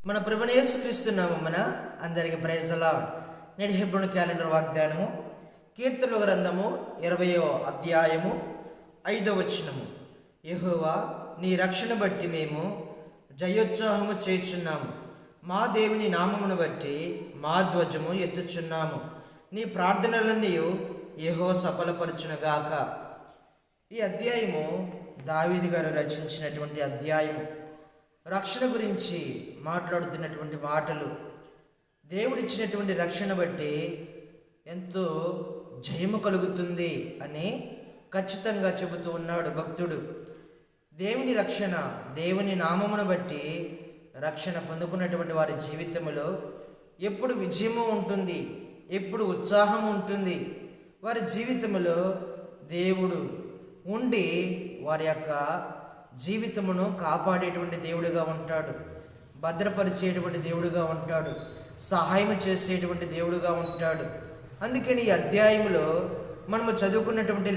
మన ప్రభువైన యేసుక్రీస్తు నామమున అందరికి ప్రైజ్ ది లార్డ్. నేటి హెబ్రోను క్యాలెండర్ వాగ్దానము కీర్తనల గ్రంథము 20వ అధ్యాయము 5వ వచనము. యెహోవా నీ రక్షణ బట్టి మేము జయోత్సాహము చేయుచున్నాము, మా దేవుని నామమును బట్టి మా ధ్వజము ఎత్తుచున్నాము. నీ ప్రార్థనలన్నీ యెహోవా సఫలపరచునుగాక. ఈ అధ్యాయము దావీదు గారు రచించినటువంటి అధ్యాయము. రక్షణ గురించి మాట్లాడుతున్నటువంటి మాటలు, దేవుడిచ్చినటువంటి రక్షణ బట్టి ఎంతో జయము కలుగుతుంది అని ఖచ్చితంగా చెబుతూ ఉన్నాడు భక్తుడు. దేవుని రక్షణ, దేవుని నామమును బట్టి రక్షణ పొందుకున్నటువంటి వారి జీవితంలో ఎప్పుడు విజయము ఉంటుంది, ఎప్పుడు ఉత్సాహం ఉంటుంది. వారి జీవితంలో దేవుడు ఉండి వారి యొక్క జీవితమును కాపాడేటువంటి దేవుడిగా ఉంటాడు, భద్రపరిచేటువంటి దేవుడిగా ఉంటాడు, సహాయం చేసేటువంటి దేవుడిగా ఉంటాడు. అందుకని ఈ అధ్యాయంలో మనము చదువుకున్నటువంటి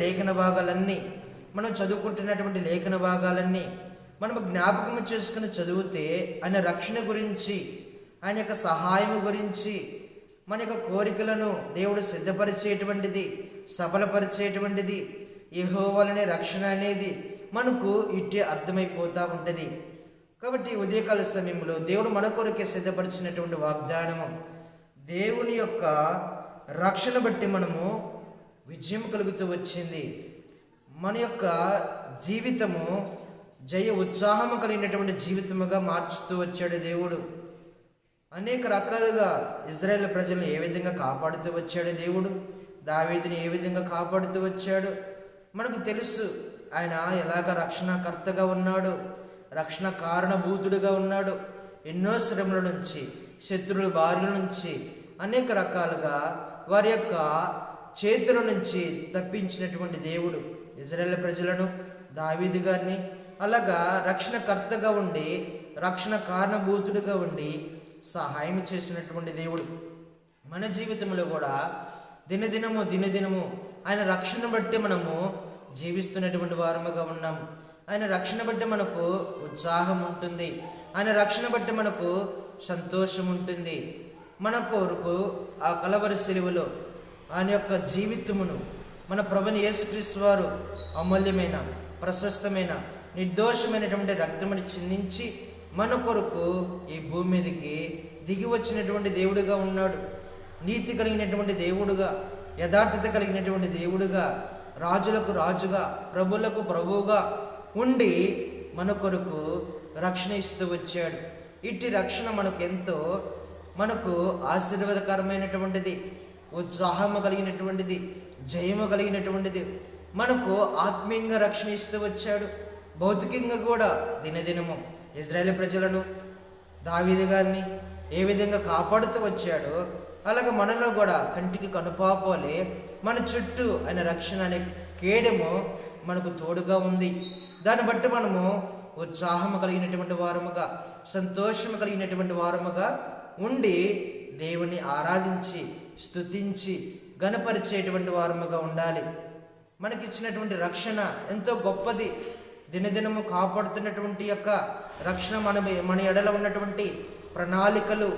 చదువుకుంటున్నటువంటి లేఖన భాగాలన్నీ మనము జ్ఞాపకం చేసుకుని చదివితే ఆయన రక్షణ గురించి, ఆయన యొక్క సహాయం గురించి, మన యొక్క కోరికలను దేవుడు సిద్ధపరిచేటువంటిది, సఫలపరిచేటువంటిది, యెహోవానే రక్షణ అనేది మనకు ఇట్టే అర్థమైపోతూ ఉంటుంది. కాబట్టి ఉదయకాల సమయంలో దేవుడు మన కొరకే సిద్ధపరిచినటువంటి వాగ్దానము, దేవుని యొక్క రక్షణ బట్టి మనము విజయం కలుగుతూ వచ్చింది. మన యొక్క జీవితము జయ ఉత్సాహము కలిగినటువంటి జీవితముగా మార్చుతూ వచ్చాడు దేవుడు. అనేక రకాలుగా ఇజ్రాయేల్ ప్రజలను ఏ విధంగా కాపాడుతూ వచ్చాడు దేవుడు, దావీదుని ఏ విధంగా కాపాడుతూ వచ్చాడు మనకు తెలుసు. ఆయన ఎలాగ రక్షణకర్తగా ఉన్నాడు, రక్షణ కారణభూతుడిగా ఉన్నాడు. ఎన్నో శ్రమల నుంచి, శత్రువుల బారిల నుంచి, అనేక రకాలుగా వారి యొక్క చేతుల నుంచి తప్పించినటువంటి దేవుడు ఇజ్రాయేల్ ప్రజలను, దావీదు గారిని అలాగా రక్షణకర్తగా ఉండి, రక్షణ కారణభూతుడిగా ఉండి సహాయం చేసినటువంటి దేవుడు. మన జీవితంలో కూడా దినదినము ఆయన రక్షణ బట్టి మనము జీవిస్తున్నటువంటి వారముగా ఉన్నాం. ఆయన రక్షణ బట్టి మనకు ఉత్సాహం ఉంటుంది, ఆయన రక్షణ బట్టి మనకు సంతోషం ఉంటుంది. మన కొరకు ఆ కలవరి సిలువలో ఆయన యొక్క జీవితమును మన ప్రభువైన యేసుక్రీస్తు వారు అమూల్యమైన, ప్రశస్తమైన, నిర్దోషమైనటువంటి రక్తముని చిందించి మన కొరకు ఈ భూమి మీదకి దిగి వచ్చినటువంటి దేవుడిగా ఉన్నాడు. నీతి కలిగినటువంటి దేవుడుగా, యథార్థత కలిగినటువంటి దేవుడుగా, రాజులకు రాజుగా, ప్రభులకు ప్రభువుగా ఉండి మన కొరకు రక్షణ ఇస్తూ వచ్చాడు. ఇట్టి రక్షణ మనకు ఆశీర్వాదకరమైనటువంటిది, ఉత్సాహము కలిగినటువంటిది, జయము కలిగినటువంటిది. మనకు ఆత్మీయంగా రక్షణ ఇస్తూ వచ్చాడు, భౌతికంగా కూడా దినదినము ఇజ్రాయేల్ ప్రజలను, దావీదు గారిని ఏ విధంగా కాపాడుతూ వచ్చాడో అలాగే మనలో కూడా కంటికి కనుపాపోలే మన చుట్టూ ఆయన రక్షణ అనే కేడము మనకు తోడుగా ఉంది. దాన్ని బట్టి మనము ఉత్సాహము కలిగినటువంటి వారముగా, సంతోషము కలిగినటువంటి వారముగా ఉండి దేవుని ఆరాధించి, స్తుతించి, ఘనపరిచేటువంటి వారముగా ఉండాలి. మనకిచ్చినటువంటి రక్షణ ఎంతో గొప్పది. దినదినము కాపాడుతున్నటువంటి యొక్క రక్షణ మన ఎడల ఉన్నటువంటి ప్రణాళికలు,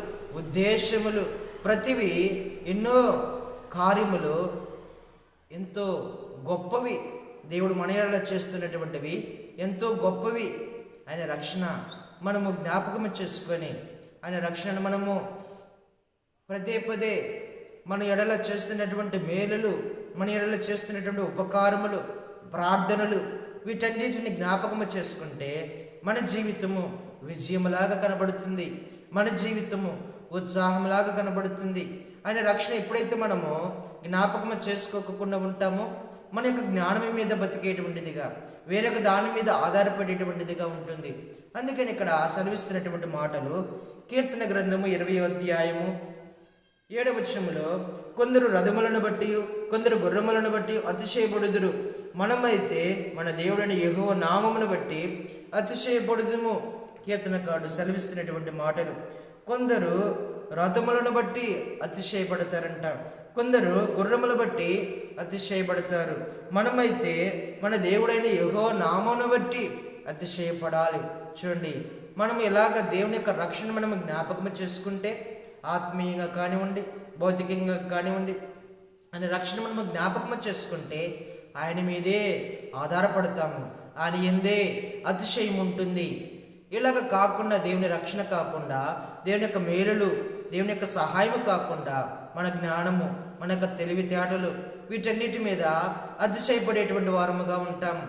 ఉద్దేశములు ప్రతివి, ఎన్నో కార్యములు ఎంతో గొప్పవి. దేవుడు మన ఎడల చేస్తున్నటువంటివి ఎంతో గొప్పవి. ఆయన రక్షణ మనము జ్ఞాపకం చేసుకొని, ఆయన రక్షణను మనము పదే మన ఎడల చేస్తున్నటువంటి మేలులు, మన ఎడల చేస్తున్నటువంటి ఉపకారములు, ప్రార్థనలు, వీటన్నిటిని జ్ఞాపకము చేసుకుంటే మన జీవితము విజయములాగా కనబడుతుంది, మన జీవితము ఉత్సాహంలాగా కనబడుతుంది. ఆయన రక్షణ ఎప్పుడైతే మనము జ్ఞాపకము చేసుకోకుండా ఉంటామో మన యొక్క జ్ఞానం మీద బతికేటువంటిదిగా, వేరొక దాని మీద ఆధారపడేటువంటిదిగా ఉంటుంది. అందుకని ఇక్కడ సెలవిస్తున్నటువంటి మాటలు కీర్తన గ్రంథము 20వ అధ్యాయము 7వ వచనములో, కొందరు రథములను బట్టి, కొందరు గుర్రములను బట్టి అతిశయపడుదురు, మనమైతే మన దేవుడైన యెహోవా నామమును బట్టి అతిశయపడుదుము. కీర్తనకారుడు సెలవిస్తున్నటువంటి మాటలు. కొందరు రథములను బట్టి అతిశయపడతారంట, కొందరు గుర్రములు బట్టి అతిశయపడతారు. మనమైతే మన దేవుడైన యెహోవా నామమును బట్టి అతిశయపడాలి. చూడండి, మనం ఇలాగ దేవుని యొక్క రక్షణ మనం జ్ఞాపకం చేసుకుంటే, ఆత్మీయంగా కానివ్వండి, భౌతికంగా కానివ్వండి, ఆయన రక్షణ మనము జ్ఞాపకం చేసుకుంటే ఆయన మీదే ఆధారపడతాము, ఆయన ఎందే అతిశయం ఉంటుంది. ఇలాగ కాకుండా, దేవుని రక్షణ కాకుండా, దేవుని యొక్క మేలులు, దేవుని యొక్క సహాయము కాకుండా, మన జ్ఞానము, మన యొక్క తెలివితేటలు, వీటన్నిటి మీద అతిశయపడేటువంటి వారముగా ఉంటాము.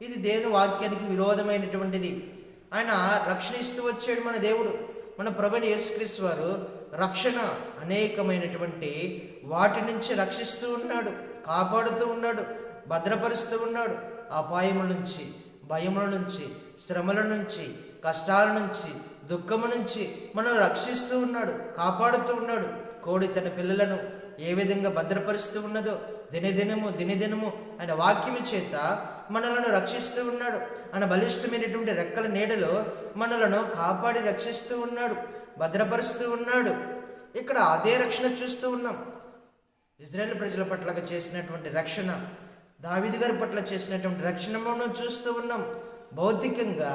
ఇది దేవుని వాక్యానికి విరోధమైనటువంటిది. ఆయన రక్షణ ఇస్తూ వచ్చాడు మన దేవుడు. మన ప్రభువైన యేసుక్రీస్తు వారు రక్షణ అనేకమైనటువంటి వాటి నుంచి రక్షిస్తూ ఉన్నాడు, కాపాడుతూ ఉన్నాడు, భద్రపరుస్తూ ఉన్నాడు. అపాయముల నుంచి, భయముల నుంచి, శ్రమల నుంచి, కష్టాల నుంచి, దుఃఖము నుంచి మనం రక్షిస్తూ ఉన్నాడు, కాపాడుతూ ఉన్నాడు. కోడి తన పిల్లలను ఏ విధంగా భద్రపరుస్తూ ఉన్నదో దినదినము ఆయన వాక్యము చేత మనలను రక్షిస్తూ ఉన్నాడు. ఆయన బలిష్టమైనటువంటి రెక్కల నీడలో మనలను కాపాడి రక్షిస్తూ ఉన్నాడు, భద్రపరుస్తూ ఉన్నాడు. ఇక్కడ అదే రక్షణ చూస్తూ ఉన్నాం. ఇజ్రాయేల్ ప్రజల పట్ల చేసినటువంటి రక్షణ, దావీదు గారి పట్ల చేసినటువంటి రక్షణ మనం చూస్తూ ఉన్నాం. భౌతికంగా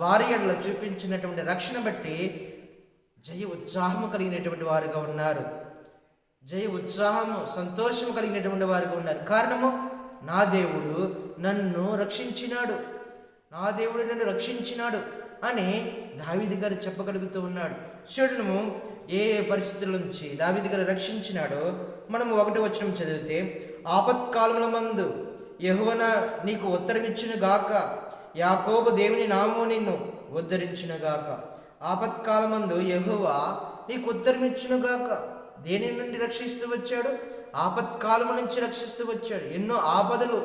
వారి ఎడల చూపించినటువంటి రక్షణ బట్టి జయ ఉత్సాహము కలిగినటువంటి వారుగా ఉన్నారు, జయ ఉత్సాహము సంతోషము కలిగినటువంటి వారుగా ఉన్నారు. కారణము, నా దేవుడు నన్ను రక్షించినాడు, నా దేవుడు నన్ను రక్షించినాడు అని దావీదు గారు చెప్పగలుగుతూ ఉన్నాడు. చూడము ఏ పరిస్థితుల నుంచి దావీదు గారు రక్షించినాడో మనము 1వ వచనం చదివితే, ఆపత్కాలముల మందు యెహోవా నీకు ఉత్తరమిచ్చును గాక, యాకోబు దేవుని నామము నిన్ను ఉద్ధరించును గాక. ఆపత్కాలమందు యెహోవా నీకు ఉత్తరమిచ్చును గాక. దేని నుండి రక్షిస్తూ వచ్చాడు? ఆపత్కాలము నుంచి రక్షిస్తూ వచ్చాడు. ఎన్నో ఆపదలు,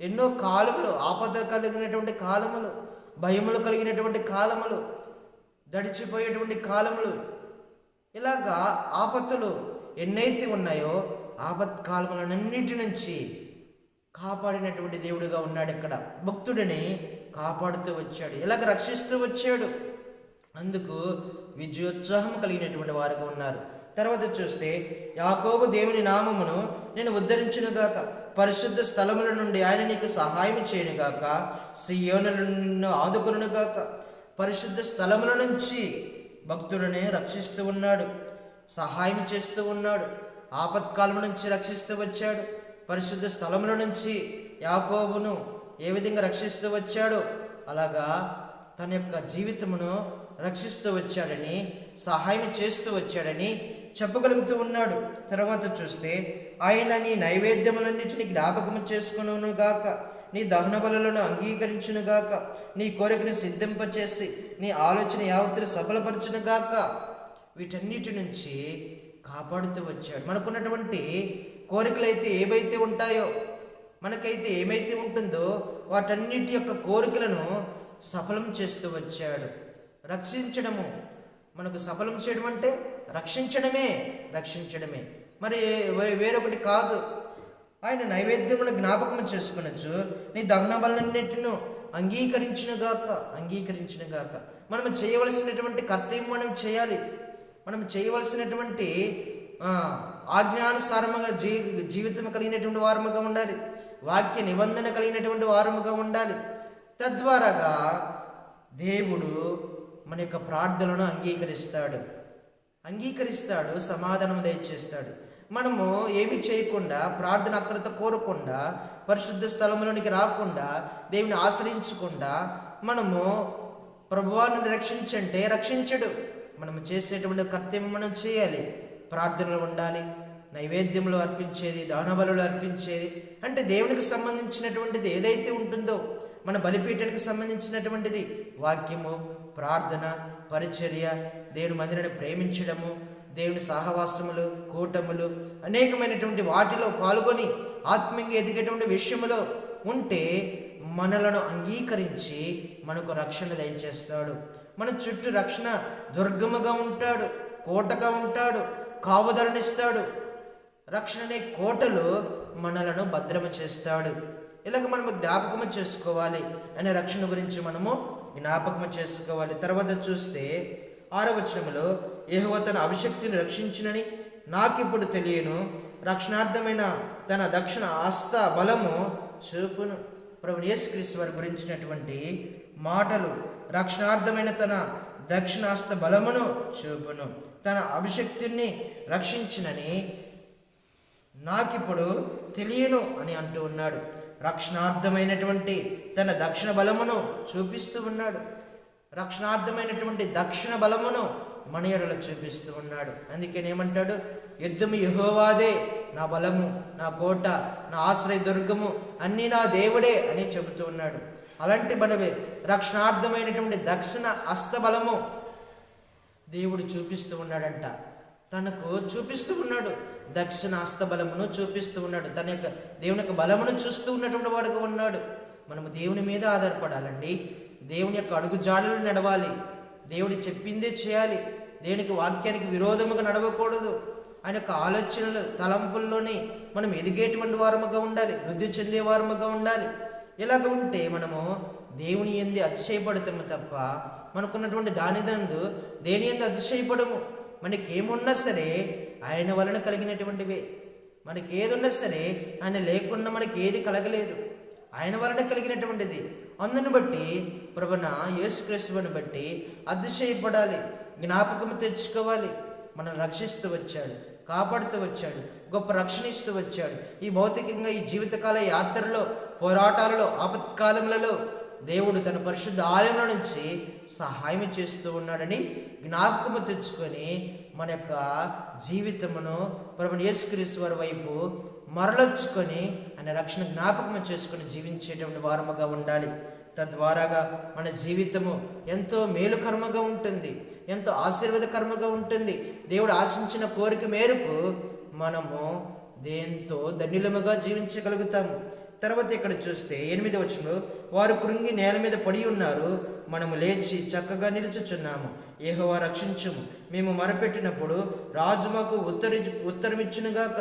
ఎన్నో కాలములు, ఆపద కలిగినటువంటి కాలములు, భయములు కలిగినటువంటి కాలములు, దడిచిపోయేటువంటి కాలములు, ఇలాగా ఆపత్తులు ఎన్నైతే ఉన్నాయో ఆపత్కాలములన్నిటి నుంచి కాపాడినటువంటి దేవుడుగా ఉన్నాడు. ఇక్కడ భక్తుడిని కాపాడుతూ వచ్చాడు, ఇలాగ రక్షిస్తూ వచ్చాడు. అందుకు విజయోత్సాహం కలిగినటువంటి వారుగా ఉన్నారు. తర్వాత చూస్తే, యాకోబు దేవుని నామమును నేను ఉద్ధరించునుగాక, పరిశుద్ధ స్థలముల నుండి ఆయన నీకు సహాయం చేయనుగాక, సియోనుల నిన్ను ఆదుకొనుగాక. పరిశుద్ధ స్థలముల నుంచి భక్తుడిని రక్షిస్తూ ఉన్నాడు, సహాయం చేస్తూ ఉన్నాడు, ఆపత్కాలం నుంచి రక్షిస్తూ వచ్చాడు. పరిశుద్ధ స్థలముల నుంచి యాకోబును ఏ విధంగా రక్షిస్తూ వచ్చాడో అలాగా తన యొక్క జీవితమును రక్షిస్తూ వచ్చాడని, సహాయం చేస్తూ వచ్చాడని చెప్పగలుగుతూ ఉన్నాడు. తర్వాత చూస్తే, ఆయన నీ నైవేద్యములన్నిటిని జ్ఞాపకము చేసుకునుగాక, నీ దహన బలులను అంగీకరించునుగాక, నీ కోరికను సిద్ధింపచేసి నీ ఆలోచన యావత్తు సఫలపరచునుగాక. వీటన్నిటి నుంచి కాపాడుతూ వచ్చాడు. మనకున్నటువంటి కోరికలైతే ఏవైతే ఉంటాయో, మనకైతే ఏమైతే ఉంటుందో వాటన్నిటి యొక్క కోరికలను సఫలం చేస్తూ వచ్చాడు. రక్షించడము, మనకు సఫలం చేయడం అంటే రక్షించడమే, మరి వేరొకటి కాదు. ఆయన నైవేద్యమును జ్ఞాపకం చేసుకునొచ్చు, నీ దహన బలులన్నిటిను అంగీకరించునుగాక. మనం చేయవలసినటువంటి కర్తవ్యం మనం చేయాలి. మనం చేయవలసినటువంటి ఆజ్ఞానుసారముగా జీవితం కలిగినటువంటి వారముగా ఉండాలి, వాక్య నిబంధన కలిగినటువంటి వారముగా ఉండాలి. తద్వారాగా దేవుడు మన యొక్క ప్రార్థనలను అంగీకరిస్తాడు, సమాధానం దయచేస్తాడు. మనము ఏమి చేయకుండా, ప్రార్థన అక్రత కోరకుండా, పరిశుద్ధ స్థలంలోనికి రాకుండా, దేవుని ఆశ్రయించకుండా మనము ప్రభువాన్ని రక్షించంటే రక్షించడు. మనము చేసేటువంటి కర్తవ్యం మనం చేయాలి. ప్రార్థనలు ఉండాలి, నైవేద్యములు అర్పించేది, దానబలులు అర్పించేది, అంటే దేవునికి సంబంధించినటువంటిది ఏదైతే ఉంటుందో, మన బలిపీఠానికి సంబంధించినటువంటిది వాక్యము, ప్రార్థన, పరిచర్య, దేవుని మందిరాన్ని ప్రేమించడము, దేవుని సహవాసములు, కూటములు, అనేకమైనటువంటి వాటిలో పాల్గొని ఆత్మీయంగా ఎదిగేటువంటి విషయములో ఉంటే మనలను అంగీకరించి మనకు రక్షణ దయచేస్తాడు. మన చుట్టూ రక్షణ దుర్గముగా ఉంటాడు, కోటగా ఉంటాడు, కావదలనిస్తాడు. రక్షణ అనే కోటలో మనలను భద్రమ చేస్తాడు. ఇలాగ మనము జ్ఞాపకము చేసుకోవాలి అనే రక్షణ గురించి మనము జ్ఞాపకము చేసుకోవాలి. తర్వాత చూస్తే 6వ వచనములో, యెహోవా తన అభిషక్తిని రక్షించునని నాకిప్పుడు తెలియను, రక్షణార్థమైన తన దక్షిణ హస్త బలము చూపును. ప్రభువు యేసుక్రీస్తు వారి గురించినటువంటి మాటలు రక్షణార్థమైన తన దక్షిణాస్త బలమును చూపును. తన అభిషక్తుని రక్షించినని నాకిప్పుడు తెలియను అని అంటూ ఉన్నాడు. రక్షణార్థమైనటువంటి తన దక్షిణ బలమును చూపిస్తూ ఉన్నాడు. రక్షణార్థమైనటువంటి దక్షిణ బలమును మన ఎడల చూపిస్తూ ఉన్నాడు. అందుకేనేమంటాడు, యుద్ధము యెహోవాదే, నా బలము, నా కోట, నా ఆశ్రయ దుర్గము, అన్నీ నా దేవుడే అని చెబుతూ ఉన్నాడు. అలాంటి బలమే రక్షణార్థమైనటువంటి దక్షిణ హస్తబలము దేవుడు చూపిస్తూ ఉన్నాడంట. తనకు చూపిస్తూ ఉన్నాడు, దక్షిణ హస్తబలమును చూపిస్తూ ఉన్నాడు. తన యొక్క దేవుని యొక్క బలమును చూస్తూ ఉన్నటువంటి వాడుగా ఉన్నాడు. మనము దేవుని మీద ఆధారపడాలండి. దేవుని యొక్క అడుగు జాడలు నడవాలి. దేవుడు చెప్పిందే చేయాలి. దేవునికి వాక్యానికి విరోధముగా నడవకూడదు. ఆయన యొక్క ఆలోచనలు తలంపుల్లోనే మనం ఎదిగేటువంటి వారముగా ఉండాలి, వృద్ధి చెందే వారముగా ఉండాలి. ఇలాగ ఉంటే మనము దేవుని యందు అతిశయపడతాము తప్ప మనకున్నటువంటి దానిదందు దేని యందు అతిశయపడము. మనకేమున్నా సరే ఆయన వలన కలిగినటువంటివే. మనకి ఏది ఉన్నా సరే ఆయన లేకుండా మనకి ఏది కలగలేదు, ఆయన వలన కలిగినటువంటిది. అందును బట్టి ప్రభున యేసుక్రీస్తుని బట్టి అతిశయపడాలి, జ్ఞాపకం తెచ్చుకోవాలి. మనం రక్షిస్తూ వచ్చాడు, కాపాడుతూ వచ్చాడు, గొప్ప రక్షణ ఇస్తూ వచ్చాడు. ఈ భౌతికంగా ఈ జీవితకాల యాత్రలో, పోరాటాలలో, ఆపత్కాలములలో దేవుడు తన పరిశుద్ధ ఆలయంలో నుంచి సహాయం చేస్తూ ఉన్నాడని జ్ఞాపకము తెచ్చుకొని మన యొక్క జీవితమును ప్రభుని యేసుక్రీస్తు వారి వైపు మరలొచ్చుకొని ఆయన రక్షణ జ్ఞాపకము చేసుకొని జీవించేటువంటి వారముగా ఉండాలి. తద్వారాగా మన జీవితము ఎంతో మేలుకర్మగా ఉంటుంది, ఎంతో ఆశీర్వాదకర్మగా ఉంటుంది. దేవుడు ఆశించిన కోరిక మేరకు మనము దేంతో ధన్యులముగా జీవించగలుగుతాము. తర్వాత ఇక్కడ చూస్తే 8వ వచనంలో, వారు కృంగి నేల మీద పడి ఉన్నారు, మనము లేచి చక్కగా నిలుచుచున్నాము. యెహోవా రక్షించుము, మేము మొరపెట్టినప్పుడు రాజు మాకు ఉత్తరమిచ్చునుగాక.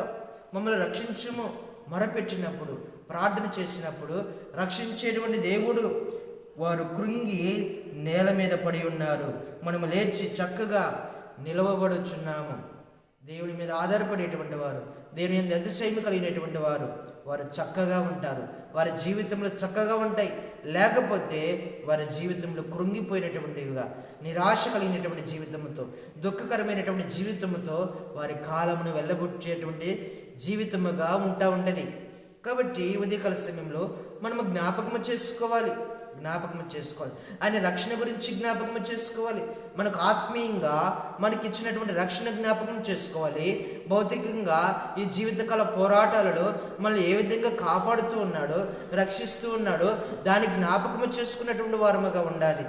మమ్మల్ని రక్షించుము, మొరపెట్టినప్పుడు, ప్రార్థన చేసినప్పుడు రక్షించేటువంటి దేవుడు. వారు కృంగి నేల మీద పడి ఉన్నారు, మనము లేచి చక్కగా నిలవబడుచున్నాము. దేవుని మీద ఆధారపడేటువంటి వారు, దేవుని మీద అతిశయము కలిగినటువంటి వారు, వారు చక్కగా ఉంటారు. వారి జీవితంలో చక్కగా ఉంటాయి. లేకపోతే వారి జీవితంలో కృంగిపోయినటువంటివిగా, నిరాశ కలిగినటువంటి జీవితంతో, దుఃఖకరమైనటువంటి జీవితంతో వారి కాలమును వెళ్ళబుచ్చేటువంటి జీవితముగా ఉండేది. కాబట్టి ఉదయకాల సమయంలో మనము జ్ఞాపకము చేసుకోవాలి. ఆయన రక్షణ గురించి జ్ఞాపకం చేసుకోవాలి. మనకు ఆత్మీయంగా మనకిచ్చినటువంటి రక్షణ జ్ఞాపకం చేసుకోవాలి. భౌతికంగా ఈ జీవితకాల పోరాటాలలో మనల్ని ఏ విధంగా కాపాడుతూ ఉన్నాడో, రక్షిస్తూ ఉన్నాడో దాని జ్ఞాపకము చేసుకున్నటువంటి వారముగా ఉండాలి.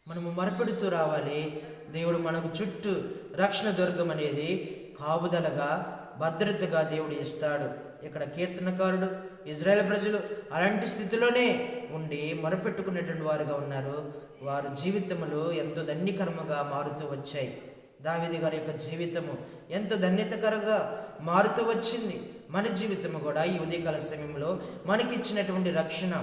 మనము మొరపెడుతూ రావాలి. దేవుడు మనకు చుట్టూ రక్షణ దుర్గం అనేది కాపుదలగా, భద్రతగా దేవుడు ఇస్తాడు. ఇక్కడ కీర్తనకారుడు, ఇజ్రాయేల్ ప్రజలు అలాంటి స్థితిలోనే ఉండి మొరపెట్టుకునేటువంటి వారుగా ఉన్నారు. వారు జీవితములు ఎంతో ధన్యకరముగా మారుతూ వచ్చాయి. దావీదు గారి యొక్క జీవితము ఎంతో ధన్యతకరంగా మారుతూ వచ్చింది. మన జీవితము కూడా ఈ ఉదయకాల సమయంలో మనకిచ్చినటువంటి రక్షణ,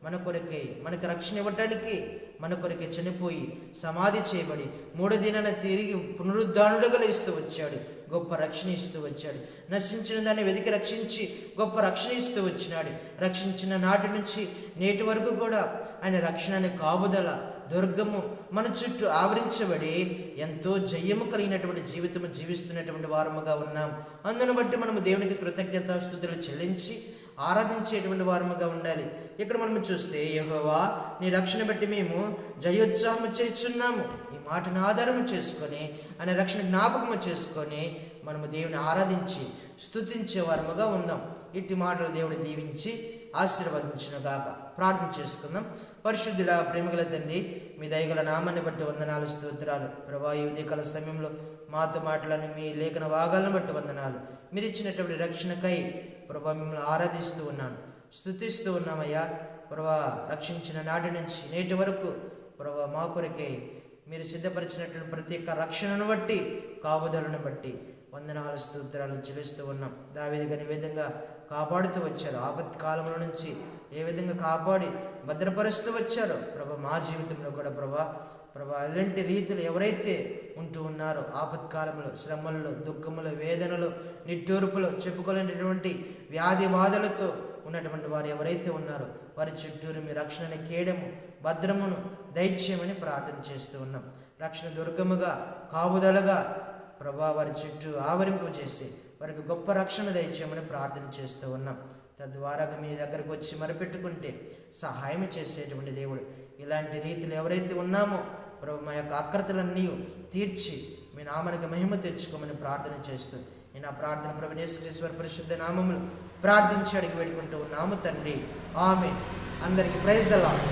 మన కొరకే, మనకు రక్షణ ఇవ్వటానికి మన కొరకే చనిపోయి సమాధి చేయబడి 3వ దినాన తిరిగి పునరుద్ధానుడుగా ఇస్తూ వచ్చాడు. గొప్ప రక్షణ ఇస్తూ వచ్చాడు. నశించిన దాన్ని వెతికి రక్షించి గొప్ప రక్షణ ఇస్తూ వచ్చినాడు. రక్షించిన నాటి నుంచి నేటి వరకు కూడా ఆయన రక్షణ కాపుదల దుర్గము మన చుట్టూ ఆవరించబడి ఎంతో జయము కలిగినటువంటి జీవితము జీవిస్తున్నటువంటి వారముగా ఉన్నాం. అందును బట్టి మనము దేవునికి కృతజ్ఞతాస్తుతులు చెల్లించి ఆరాధించేటువంటి వారముగా ఉండాలి. ఇక్కడ మనం చూస్తే, యెహోవా నీ రక్షణ బట్టి మేము జయోత్సాహము చేస్తున్నాము. ఈ మాటను ఆధారము చేసుకొని ఆయన రక్షణ జ్ఞాపకము చేసుకొని మనము దేవుని ఆరాధించి స్తుతించే వారముగా ఉందాం. ఇట్టి మాటలు దేవుడు దీవించి ఆశీర్వదించునుగాక. ప్రార్థన చేసుకుందాం. పరిశుద్ధుల ప్రేమగల తండ్రి, మీ దయగల నామాన్ని బట్టి వందనాలు, స్తోత్రాలు. ప్రభా, ఈ ఉదయకాల సమయంలో మాతో మాటలను మీ లేఖన భాగాలను బట్టి వందనాలు. మీరు ఇచ్చినటువంటి రక్షణకై ప్రభా మిమ్మల్ని ఆరాధిస్తూ ఉన్నాను, స్తుతిస్తూ ఉన్నామయ్యా. ప్రభా, రక్షించిన నాటి నుంచి నేటి వరకు ప్రభా మా కొరకై మీరు సిద్ధపరిచినటువంటి ప్రతి ఒక్క రక్షణను బట్టి, కాపుదలను బట్టి వందనాలు, స్తోత్రాలు చెల్లిస్తూ ఉన్నాం. దావీదు గారిని ఏ విధంగా కాపాడుతూ వచ్చారు, ఆపత్కాలంలో నుంచి ఏ విధంగా కాపాడి భద్రపరుస్తూ వచ్చారో ప్రభా మా జీవితంలో కూడా ప్రభా అలాంటి రీతిలో ఎవరైతే ఉంటూ ఉన్నారో, ఆపత్కాలంలో, శ్రమల్లో, దుఃఖములో, వేదనలో, నిట్టూర్పులో, చెప్పుకోలేనటువంటి వ్యాధి బాధలతో ఉన్నటువంటి వారు ఎవరైతే ఉన్నారో వారి చుట్టూరు మీ రక్షణ కేడము భద్రమును దయచేయమని ప్రార్థన చేస్తూ ఉన్నాం. రక్షణ దుర్గముగా కాపుదలగా ప్రభా వారి చుట్టూ ఆవరింపజేసి వారికి గొప్ప రక్షణ దయచేయమని ప్రార్థన చేస్తూ ఉన్నాం. తద్వారా మీ దగ్గరకు వచ్చి మరపెట్టుకుంటే సహాయం చేసేటువంటి దేవుడు. ఇలాంటి రీతిలో ఎవరైతే ఉన్నామో ప్రభు మా యొక్క ఆకర్తలన్నీ తీర్చి మీ నామానికి మహిమ తెచ్చుకోమని ప్రార్థన చేస్తూ నేను ఆ ప్రార్థన ప్రభు యేసుక్రీస్తు పరిశుద్ధ నామములు ప్రార్థించి అడిగి వేడుకుంటూ ఉన్నాము తండ్రి. ఆమేన్. అందరికీ ప్రైజ్ ద లార్డ్.